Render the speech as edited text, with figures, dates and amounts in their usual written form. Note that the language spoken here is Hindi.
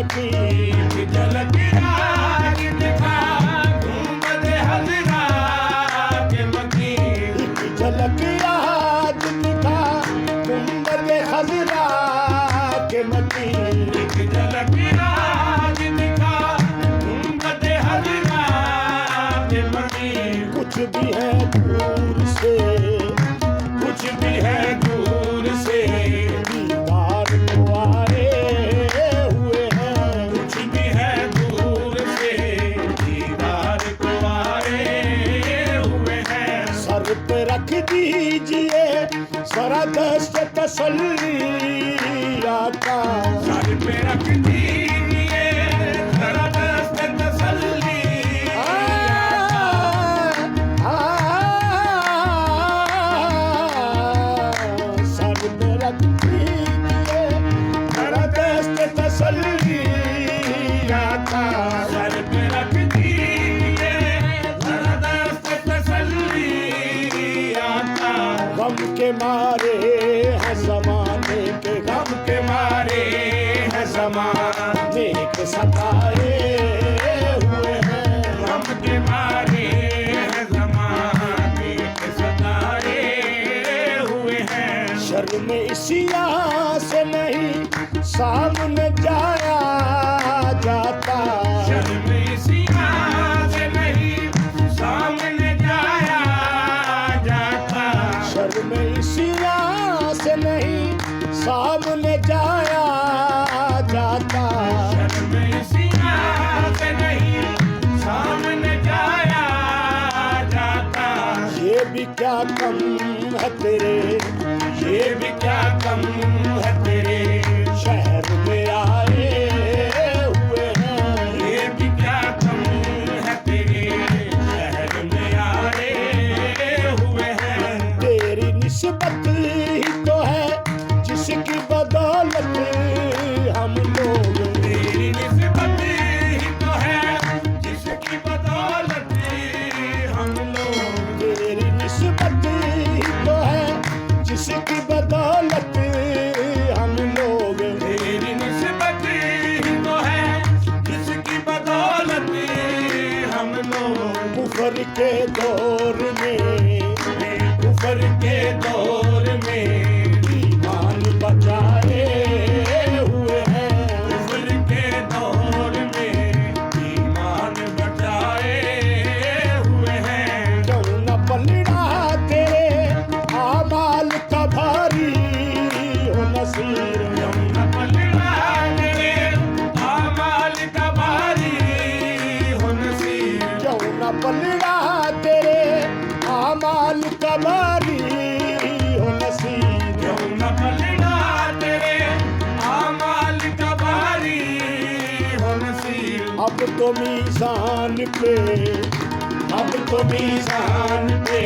मकी, झलक आज दिखा गुंबद हजरा के मकी, झलक आज दिखा गुंबद हजरा के मकी, झलक आज दिखा गुंबद हजरा के मकी। कुछ भी है दूर से, कुछ भी है दूर से दीदार को आए हुए हैं। कुछ भी है दूर से दीदार को आए हुए हैं। सर पे रख दीजिए सरा दस्त तसल्ली आका, सर पे रख दीजिए जरा दस्त तसल्ली सर पे रख दीजिए सरा दस्त तसल्ली आका। सर पे रख दीजिए जरा दस्त तसल्ली आता। गम के मारे हैं जमाने के, गम के मारे है ज़माने के सताए हुए हैं। गम के मारे है ज़माने के सताए हुए हैं। शर्म इसिया से नहीं सामने जाया जाता, शर्म इसी से नहीं सामने जाया जाता। शर्म इसिया से नहीं सामने जाया जाता। शर्म इसी से नहीं सामने जाया जाता। ये भी क्या कम है तेरे, ये भी क्या कम है तेरे शहर में आए हुए हैं। ये भी क्या कम है तेरे शहर में आए हुए हैं। तेरी निस्बत ही तो है जिसकी बदौलत हम लोग, तेरी निस्बत ही तो है जिसकी बदौलत हम लोग। तेरी निस्बत ही तो है जिसकी बदौलत हम लोग। तेरी निस्बत ही तो है जिसकी बदौलत हम लोग। कुफर के दौर में, कुफर के दौर में ईमान बचाए हुए हैं। कुफर के दौर में ईमान बचाए हुए हैं। क्यों न पलड़ा तेरे आमाल का भारी हो नसीर, यमुन पलड़ा तेरे आमाल का भारी हो नसीब। क्यों न पलड़ा तेरे आमाल का भारी हो नसीर। यमुन पलड़ा तेरे आमाल का भारी हो नसीब। अब तो मीज़ान पे, अब तो मीज़ान पे